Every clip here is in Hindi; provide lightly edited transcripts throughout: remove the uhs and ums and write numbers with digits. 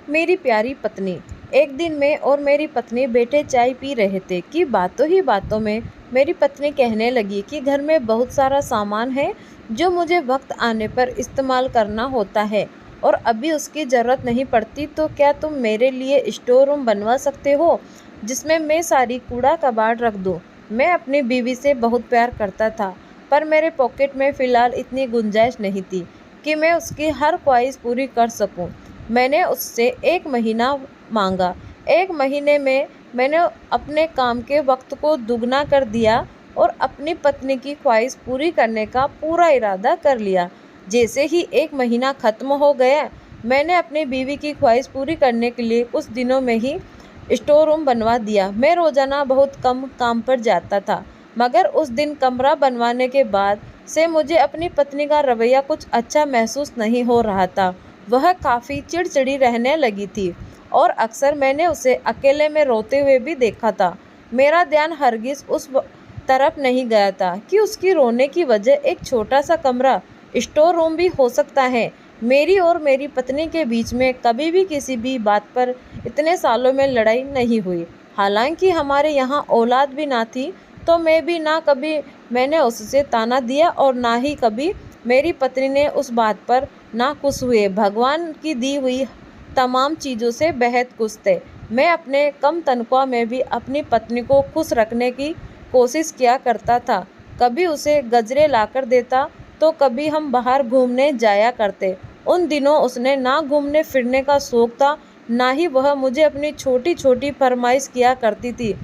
मेरी प्यारी पत्नी। एक दिन मैं और मेरी पत्नी बैठे चाय पी रहे थे कि बातों ही बातों में मेरी पत्नी कहने लगी कि घर में बहुत सारा सामान है जो मुझे वक्त आने पर इस्तेमाल करना होता है और अभी उसकी ज़रूरत नहीं पड़ती, तो क्या तुम मेरे लिए स्टोर रूम बनवा सकते हो जिसमें मैं सारी कूड़ा कबाड़ रख दूँ। मैं अपनी बीवी से बहुत प्यार करता था, पर मेरे पॉकेट में फ़िलहाल इतनी गुंजाइश नहीं थी कि मैं उसकी हर ख्वाहिश पूरी कर सकूं। मैंने उससे 1 महीना मांगा। 1 महीने में मैंने अपने काम के वक्त को दुगना कर दिया और अपनी पत्नी की ख्वाहिश पूरी करने का पूरा इरादा कर लिया। जैसे ही 1 महीना ख़त्म हो गया, मैंने अपनी बीवी की ख्वाहिश पूरी करने के लिए कुछ दिनों में ही स्टोर रूम बनवा दिया। मैं रोज़ाना बहुत कम काम पर जाता था, मगर उस दिन कमरा बनवाने के बाद से मुझे अपनी पत्नी का रवैया कुछ अच्छा महसूस नहीं हो रहा था। वह काफ़ी चिड़चिड़ी रहने लगी थी और अक्सर मैंने उसे अकेले में रोते हुए भी देखा था। मेरा ध्यान हरगिज़ उस तरफ नहीं गया था कि उसकी रोने की वजह एक छोटा सा कमरा स्टोर रूम भी हो सकता है। मेरी और मेरी पत्नी के बीच में कभी भी किसी भी बात पर इतने सालों में लड़ाई नहीं हुई। हालांकि हमारे यहाँ औलाद भी ना थी, तो मैं भी ना कभी मैंने उससे ताना दिया और ना ही कभी मेरी पत्नी ने उस बात पर नाखुश हुए। भगवान की दी हुई तमाम चीज़ों से बेहद खुश थे। मैं अपने कम तनख्वाह में भी अपनी पत्नी को खुश रखने की कोशिश किया करता था। कभी उसे गजरे लाकर देता, तो कभी हम बाहर घूमने जाया करते। उन दिनों उसने ना घूमने फिरने का शौक था, ना ही वह मुझे अपनी छोटी छोटी फरमाइश किया करती थी।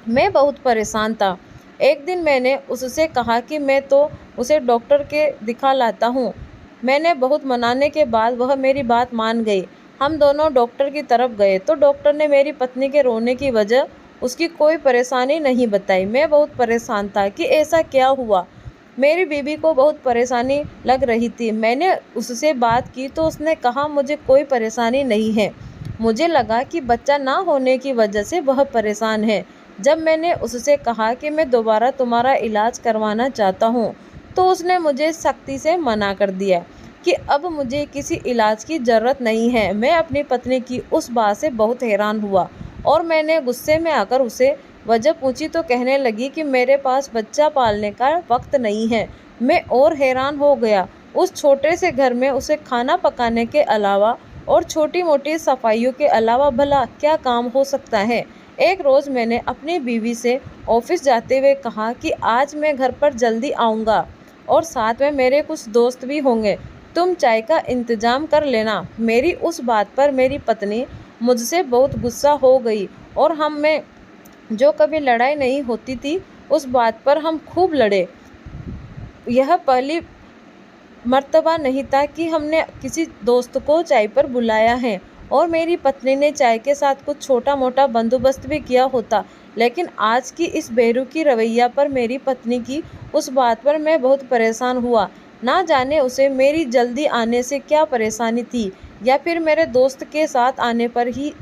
मैं बहुत परेशान था। एक दिन मैंने उससे कहा कि मैं तो उसे डॉक्टर के दिखा लाता हूँ। मैंने बहुत मनाने के बाद वह मेरी बात मान गई। हम दोनों डॉक्टर की तरफ गए तो डॉक्टर ने मेरी पत्नी के रोने की वजह उसकी कोई परेशानी नहीं बताई। मैं बहुत परेशान था कि ऐसा क्या हुआ। मेरी बीवी को बहुत परेशानी लग रही थी। मैंने उससे बात की तो उसने कहा मुझे कोई परेशानी नहीं है। मुझे लगा कि बच्चा ना होने की वजह से वह परेशान है। जब मैंने उससे कहा कि मैं दोबारा तुम्हारा इलाज करवाना चाहता हूँ, तो उसने मुझे सख्ती से मना कर दिया कि अब मुझे किसी इलाज की ज़रूरत नहीं है। मैं अपनी पत्नी की उस बात से बहुत हैरान हुआ और मैंने गुस्से में आकर उसे वजह पूछी तो कहने लगी कि मेरे पास बच्चा पालने का वक्त नहीं है। मैं और हैरान हो गया। उस छोटे से घर में उसे खाना पकाने के अलावा और छोटी मोटी सफाइयों के अलावा भला क्या काम हो सकता है। एक रोज़ मैंने अपनी बीवी से ऑफिस जाते हुए कहा कि आज मैं घर पर जल्दी आऊँगा और साथ में मेरे कुछ दोस्त भी होंगे। तुम चाय का इंतज़ाम कर लेना। मेरी उस बात पर मेरी पत्नी मुझसे बहुत गुस्सा हो गई और हम में जो कभी लड़ाई नहीं होती थी, उस बात पर हम खूब लड़े। यह पहली मर्तबा नहीं था कि हमने किसी दोस्त को चाय पर बुलाया है और मेरी पत्नी ने चाय के साथ कुछ छोटा मोटा बंदोबस्त भी किया होता। लेकिन आज की इस बेरुखी रवैया पर मेरी पत्नी की उस बात पर मैं बहुत परेशान हुआ। ना जाने उसे मेरी जल्दी आने से क्या परेशानी थी, या फिर मेरे दोस्त के साथ आने पर ही,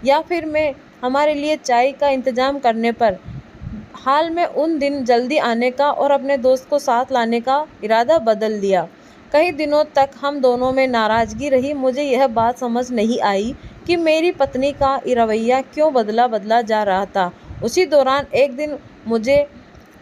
या फिर मैं हमारे लिए चाय का इंतज़ाम करने पर। हाल में उन दिन जल्दी आने का और अपने दोस्त को साथ लाने का इरादा बदल दिया। कई दिनों तक हम दोनों में नाराज़गी रही। मुझे यह बात समझ नहीं आई कि मेरी पत्नी का रवैया क्यों बदला बदला जा रहा था। उसी दौरान एक दिन मुझे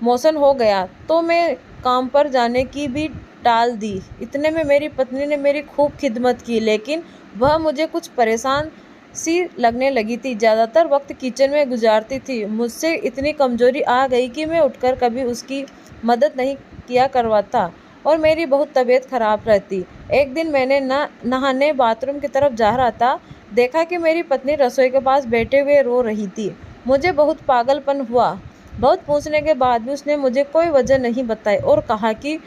मोशन हो गया तो मैं काम पर जाने की भी टाल दी। इतने में मेरी पत्नी ने मेरी खूब खिदमत की, लेकिन वह मुझे कुछ परेशान सी लगने लगी थी। ज़्यादातर वक्त किचन में गुजारती थी। मुझसे इतनी कमज़ोरी आ गई कि मैं उठकर कभी उसकी मदद नहीं किया करवाता और मेरी बहुत तबीयत खराब रहती। एक दिन मैंने नहाने बाथरूम की तरफ जा रहा था, देखा कि मेरी पत्नी रसोई के पास बैठे हुए रो रही थी। मुझे बहुत पागलपन हुआ। बहुत पूछने के बाद भी उसने मुझे कोई वजह नहीं बताई और कहा कि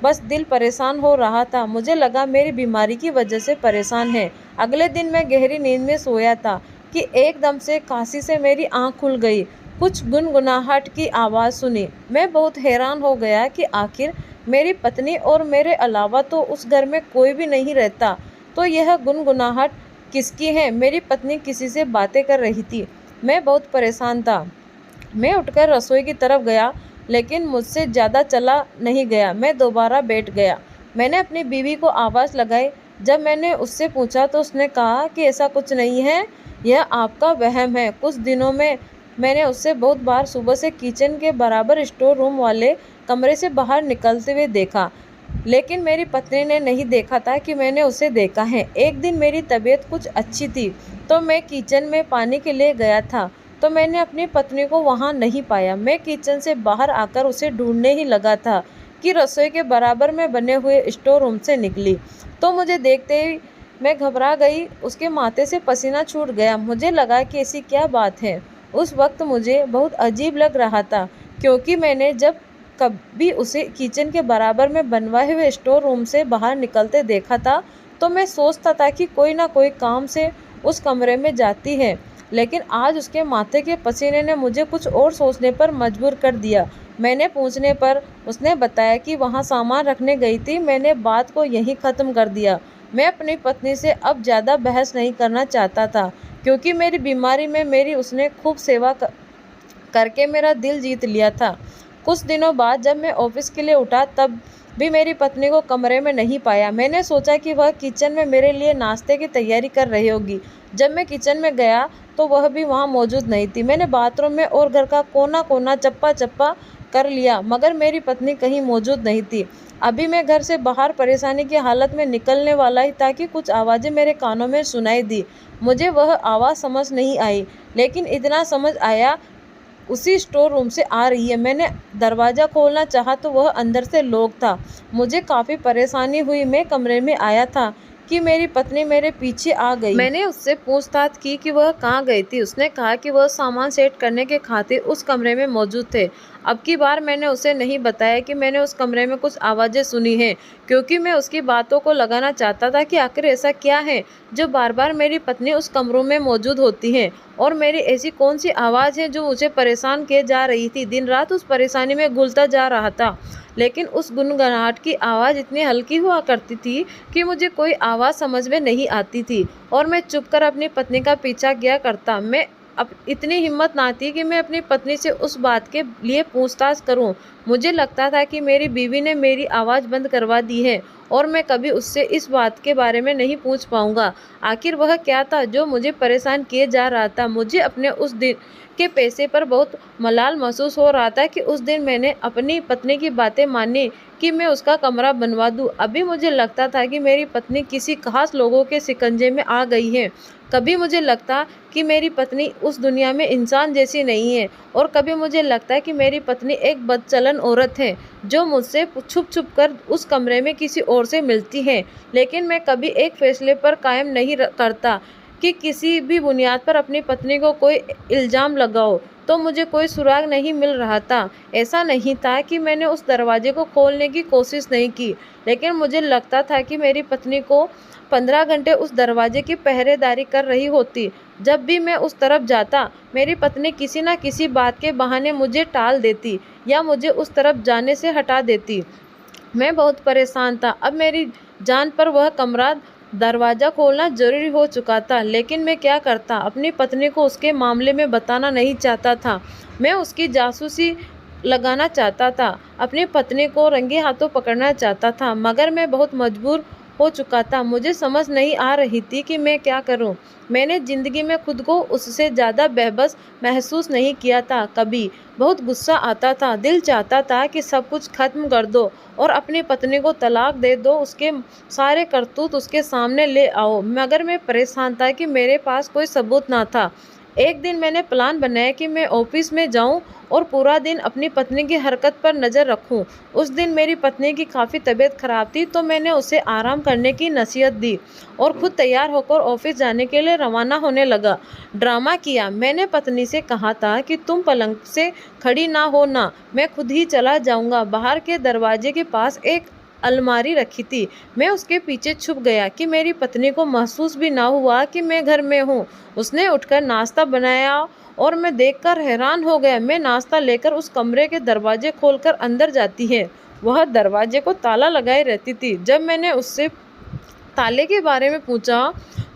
बस दिल परेशान हो रहा था। मुझे लगा मेरी बीमारी की वजह से परेशान है। अगले दिन मैं गहरी नींद में सोया था कि एकदम से खांसी से मेरी आँख खुल गई। कुछ गुनगुनाहट की आवाज़ सुनी। मैं बहुत हैरान हो गया कि आखिर मेरी पत्नी और मेरे अलावा तो उस घर में कोई भी नहीं रहता, तो यह गुनगुनाहट किसकी है। मेरी पत्नी किसी से बातें कर रही थी। मैं बहुत परेशान था। मैं उठकर रसोई की तरफ गया, लेकिन मुझसे ज़्यादा चला नहीं गया। मैं दोबारा बैठ गया। मैंने अपनी बीवी को आवाज़ लगाई, जब मैंने उससे पूछा तो उसने कहा कि ऐसा कुछ नहीं है, यह आपका वहम है। कुछ दिनों में मैंने उससे बहुत बार सुबह से किचन के बराबर स्टोर रूम वाले कमरे से बाहर निकलते हुए देखा, लेकिन मेरी पत्नी ने नहीं देखा था कि मैंने उसे देखा है। एक दिन मेरी तबीयत कुछ अच्छी थी तो मैं किचन में पानी के लिए गया था, तो मैंने अपनी पत्नी को वहाँ नहीं पाया। मैं किचन से बाहर आकर उसे ढूंढने ही लगा था कि रसोई के बराबर में बने हुए स्टोर रूम से निकली, तो मुझे देखते ही मैं घबरा गई। उसके माथे से पसीना छूट गया। मुझे लगा कि ऐसी क्या बात है। उस वक्त मुझे बहुत अजीब लग रहा था, क्योंकि मैंने जब कभी उसे किचन के बराबर में बनवाए हुए स्टोर रूम से बाहर निकलते देखा था तो मैं सोचता था कि कोई ना कोई काम से उस कमरे में जाती है, लेकिन आज उसके माथे के पसीने ने मुझे कुछ और सोचने पर मजबूर कर दिया। मैंने पूछने पर उसने बताया कि वहाँ सामान रखने गई थी। मैंने बात को यहीं ख़त्म कर दिया। मैं अपनी पत्नी से अब ज़्यादा बहस नहीं करना चाहता था, क्योंकि मेरी बीमारी में मेरी उसने खूब सेवा करके मेरा दिल जीत लिया था। कुछ दिनों बाद जब मैं ऑफिस के लिए उठा तब भी मेरी पत्नी को कमरे में नहीं पाया। मैंने सोचा कि वह किचन में मेरे लिए नाश्ते की तैयारी कर रही होगी। जब मैं किचन में गया तो वह भी वहाँ मौजूद नहीं थी। मैंने बाथरूम में और घर का कोना कोना चप्पा चप्पा कर लिया, मगर मेरी पत्नी कहीं मौजूद नहीं थी। अभी मैं घर से बाहर परेशानी की हालत में निकलने वाला ही था कि कुछ आवाज़ें मेरे कानों में सुनाई दी। मुझे वह आवाज़ समझ नहीं आई, लेकिन इतना समझ आया उसी स्टोर रूम से आ रही है। मैंने दरवाज़ा खोलना चाहा तो वह अंदर से लॉक था। मुझे काफ़ी परेशानी हुई। मैं कमरे में आया था कि मेरी पत्नी मेरे पीछे आ गई। मैंने उससे पूछताछ की कि वह कहाँ गई थी। उसने कहा कि वह सामान सेट करने के खातिर उस कमरे में मौजूद थे। अब की बार मैंने उसे नहीं बताया कि मैंने उस कमरे में कुछ आवाज़ें सुनी हैं, क्योंकि मैं उसकी बातों को लगाना चाहता था कि आखिर ऐसा क्या है जो बार बार मेरी पत्नी उस कमरों में मौजूद होती है, और मेरी ऐसी कौन सी आवाज़ है जो मुझे परेशान किए जा रही थी। दिन रात उस परेशानी में घुलता जा रहा था, लेकिन उस गुनगुनाहट की आवाज़ इतनी हल्की हुआ करती थी कि मुझे कोई आवाज़ समझ में नहीं आती थी, और मैं चुपकर अपनी पत्नी का पीछा किया करता। मैं अब इतनी हिम्मत ना थी कि मैं अपनी पत्नी से उस बात के लिए पूछताछ करूं। मुझे लगता था कि मेरी बीवी ने मेरी आवाज़ बंद करवा दी है और मैं कभी उससे इस बात के बारे में नहीं पूछ पाऊंगा। आखिर वह क्या था जो मुझे परेशान किए जा रहा था। मुझे अपने उस दिन के पैसे पर बहुत मलाल महसूस हो रहा था कि उस दिन मैंने अपनी पत्नी की बातें मानी कि मैं उसका कमरा बनवा दूं। अभी मुझे लगता था कि मेरी पत्नी किसी खास लोगों के शिकंजे में आ गई है। कभी मुझे लगता कि मेरी पत्नी उस दुनिया में इंसान जैसी नहीं है, और कभी मुझे लगता है कि मेरी पत्नी एक बदचलन औरत है जो मुझसे छुप छुप कर उस कमरे में किसी और से मिलती है। लेकिन मैं कभी एक फैसले पर कायम नहीं करता कि किसी भी बुनियाद पर अपनी पत्नी को कोई इल्ज़ाम लगाओ, तो मुझे कोई सुराग नहीं मिल रहा था। ऐसा नहीं था कि मैंने उस दरवाजे को खोलने की कोशिश नहीं की, लेकिन मुझे लगता था कि मेरी पत्नी को 15 घंटे उस दरवाजे की पहरेदारी कर रही होती। जब भी मैं उस तरफ जाता, मेरी पत्नी किसी न किसी बात के बहाने मुझे टाल देती या मुझे उस तरफ जाने से हटा देती। मैं बहुत परेशान था। अब मेरी जान पर वह कमरा दरवाज़ा खोलना ज़रूरी हो चुका था, लेकिन मैं क्या करता। अपनी पत्नी को उसके मामले में बताना नहीं चाहता था। मैं उसकी जासूसी लगाना चाहता था, अपनी पत्नी को रंगे हाथों पकड़ना चाहता था, मगर मैं बहुत मजबूर हो चुका था। मुझे समझ नहीं आ रही थी कि मैं क्या करूं। मैंने ज़िंदगी में खुद को उससे ज़्यादा बेबस महसूस नहीं किया था कभी। बहुत गुस्सा आता था, दिल चाहता था कि सब कुछ ख़त्म कर दो और अपनी पत्नी को तलाक दे दो, उसके सारे करतूत उसके सामने ले आओ, मगर मैं परेशान था कि मेरे पास कोई सबूत ना था। एक दिन मैंने प्लान बनाया कि मैं ऑफिस में जाऊं और पूरा दिन अपनी पत्नी की हरकत पर नज़र रखूं। उस दिन मेरी पत्नी की काफ़ी तबीयत खराब थी, तो मैंने उसे आराम करने की नसीहत दी और खुद तैयार होकर ऑफिस जाने के लिए रवाना होने लगा। ड्रामा किया। मैंने पत्नी से कहा था कि तुम पलंग से खड़ी ना हो ना, मैं खुद ही चला जाऊंगा। बाहर के दरवाजे के पास एक अलमारी रखी थी। मैं उसके पीछे छुप गया कि मेरी पत्नी को महसूस भी ना हुआ कि मैं घर में हूँ। उसने उठकर नाश्ता बनाया और मैं देखकर हैरान हो गया। मैं नाश्ता लेकर उस कमरे के दरवाजे खोलकर अंदर जाती है, वह दरवाजे को ताला लगाए रहती थी। जब मैंने उससे ताले के बारे में पूछा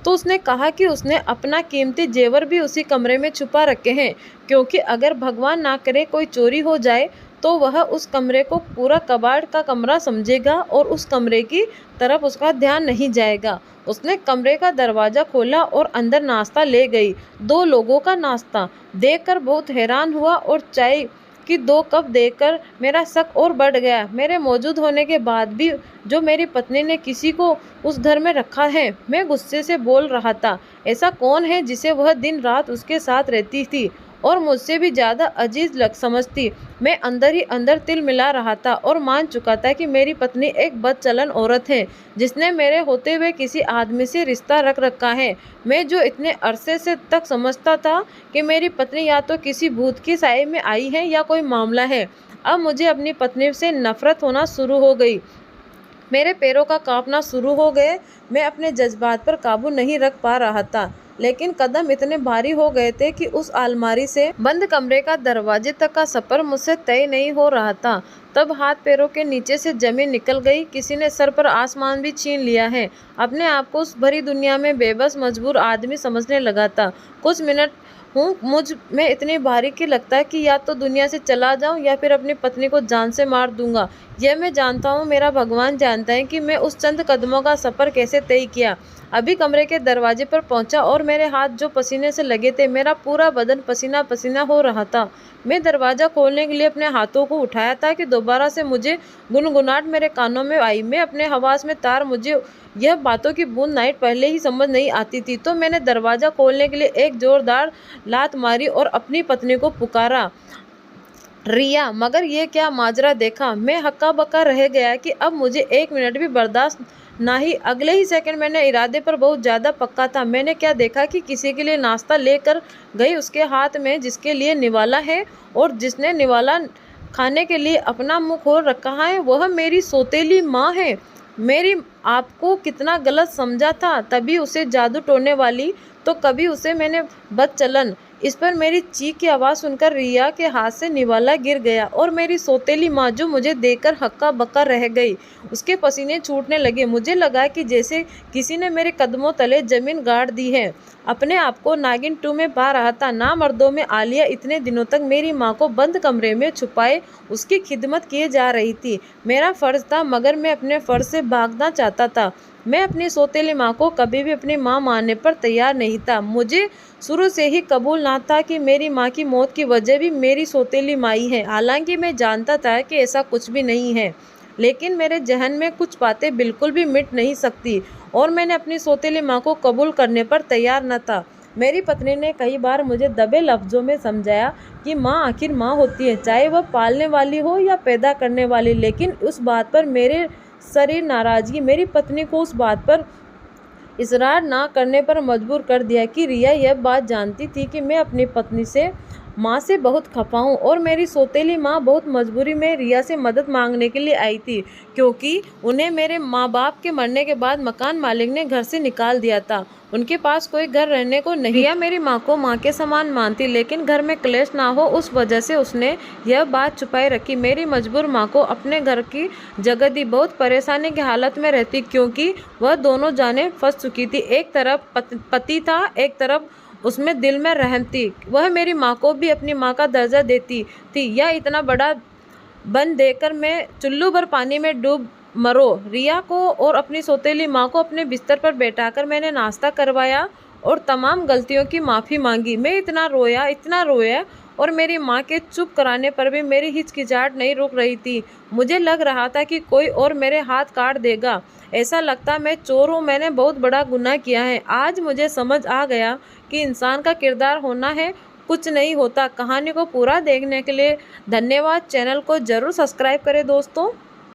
तो उसने कहा कि उसने अपना कीमती जेवर भी उसी कमरे में छुपा रखे हैं, क्योंकि अगर भगवान ना करे कोई चोरी हो जाए तो वह उस कमरे को पूरा कबाड़ का कमरा समझेगा और उस कमरे की तरफ उसका ध्यान नहीं जाएगा। उसने कमरे का दरवाज़ा खोला और अंदर नाश्ता ले गई। 2 लोगों का नाश्ता देखकर बहुत हैरान हुआ और चाय कि 2 कप देखकर मेरा शक और बढ़ गया। मेरे मौजूद होने के बाद भी जो मेरी पत्नी ने किसी को उस घर में रखा है। मैं गुस्से से बोल रहा था, ऐसा कौन है जिसे वह दिन रात उसके साथ रहती थी और मुझसे भी ज़्यादा अजीज लग समझती। मैं अंदर ही अंदर तिल मिला रहा था और मान चुका था कि मेरी पत्नी एक बदचलन औरत है जिसने मेरे होते हुए किसी आदमी से रिश्ता रख रखा है। मैं जो इतने अरसे से तक समझता था कि मेरी पत्नी या तो किसी भूत की साए में आई है या कोई मामला है, अब मुझे अपनी पत्नी से नफरत होना शुरू हो गई। मेरे पैरों का कांपना शुरू हो गए। मैं अपने जज्बात पर काबू नहीं रख पा रहा था, लेकिन कदम इतने भारी हो गए थे कि उस अलमारी से बंद कमरे का दरवाजे तक का सफ़र मुझसे तय नहीं हो रहा था। तब हाथ पैरों के नीचे से जमीन निकल गई। किसी ने सर पर आसमान भी छीन लिया है। अपने आप को उस भरी दुनिया में बेबस मजबूर आदमी समझने लगा था। कुछ मिनट हूँ मुझ में इतनी भारी कि लगता है कि या तो दुनिया से चला जाऊँ या फिर अपनी पत्नी को जान से मार दूंगा। यह मैं जानता हूँ, मेरा भगवान जानता है कि मैं उस चंद कदमों का सफ़र कैसे तय किया। अभी कमरे के दरवाजे पर पहुंचा और मेरे हाथ जो पसीने से लगे थे, मेरा पूरा बदन पसीना पसीना हो रहा था। मैं दरवाज़ा खोलने के लिए अपने हाथों को उठाया था कि दोबारा से मुझे गुनगुनाहट मेरे कानों में आई। मैं अपने हवास में तार मुझे यह बातों की बूंद नाइट पहले ही समझ नहीं आती थी। तो मैंने दरवाज़ा खोलने के लिए एक जोरदार लात मारी और अपनी पत्नी को पुकारा, रिया। मगर ये क्या माजरा देखा। मैं हक्का बक्का रह गया कि अब मुझे 1 मिनट भी बर्दाश्त ना ही। अगले ही सेकंड मैंने इरादे पर बहुत ज़्यादा पक्का था। मैंने क्या देखा कि किसी के लिए नाश्ता लेकर गई, उसके हाथ में जिसके लिए निवाला है और जिसने निवाला खाने के लिए अपना मुंह खोल रखा है, वह मेरी सौतेली माँ है। मेरी आपको कितना गलत समझा था, तभी उसे जादू टोने वाली, तो कभी उसे मैंने बदचलन। इस पर मेरी चीख की आवाज़ सुनकर रिया के हाथ से निवाला गिर गया और मेरी सौतेली माँ जो मुझे देखकर हक्का बक्का रह गई। उसके पसीने छूटने लगे। मुझे लगा कि जैसे किसी ने मेरे कदमों तले जमीन गाड़ दी है। अपने आप को नागिन 2 में पा रहा था। ना मर्दों में आलिया इतने दिनों तक मेरी माँ को बंद कमरे में छुपाए उसकी खिदमत किए जा रही थी। मेरा फ़र्ज़ था, मगर मैं अपने फ़र्ज़ से भागना चाहता था। मैं अपनी सौतेली माँ को कभी भी अपनी माँ मानने पर तैयार नहीं था। मुझे शुरू से ही कबूल ना था कि मेरी माँ की मौत की वजह भी मेरी सौतेली माई है। हालांकि मैं जानता था कि ऐसा कुछ भी नहीं है, लेकिन मेरे जहन में कुछ बातें बिल्कुल भी मिट नहीं सकती और मैंने अपनी सौतेली माँ को कबूल करने पर तैयार न था। मेरी पत्नी ने कई बार मुझे दबे लफ्ज़ों में समझाया कि माँ आखिर माँ होती है, चाहे वह पालने वाली हो या पैदा करने वाली। लेकिन उस बात पर मेरे शरीर नाराज़गी मेरी पत्नी को उस बात पर इसरार ना करने पर मजबूर कर दिया कि रिया यह बात जानती थी कि मैं अपनी पत्नी से माँ से बहुत खफा हूँ और मेरी सौतेली माँ बहुत मजबूरी में रिया से मदद मांगने के लिए आई थी, क्योंकि उन्हें मेरे माँ बाप के मरने के बाद मकान मालिक ने घर से निकाल दिया था। उनके पास कोई घर रहने को नहीं। रिया मेरी माँ को माँ के समान मानती, लेकिन घर में क्लेश ना हो उस वजह से उसने यह बात छुपाए रखी। मेरी मजबूर माँ को अपने घर की जगह दी। बहुत परेशानी की हालत में रहती, क्योंकि वह दोनों जाने फंस चुकी थी। एक तरफ पति था, एक तरफ उसमें दिल में रहम थी। वह मेरी माँ को भी अपनी माँ का दर्जा देती थी। यह इतना बड़ा बन देकर मैं चुल्लू भर पानी में डूब मरो। रिया को और अपनी सौतेली माँ को अपने बिस्तर पर बैठाकर मैंने नाश्ता करवाया और तमाम गलतियों की माफ़ी मांगी। मैं इतना रोया और मेरी माँ के चुप कराने पर भी मेरी हिचकिचाहट नहीं रुक रही थी। मुझे लग रहा था कि कोई और मेरे हाथ काट देगा। ऐसा लगता मैं चोर हूँ, मैंने बहुत बड़ा गुनाह किया है। आज मुझे समझ आ गया कि इंसान का किरदार होना है, कुछ नहीं होता। कहानी को पूरा देखने के लिए धन्यवाद। चैनल को ज़रूर सब्सक्राइब करें दोस्तों।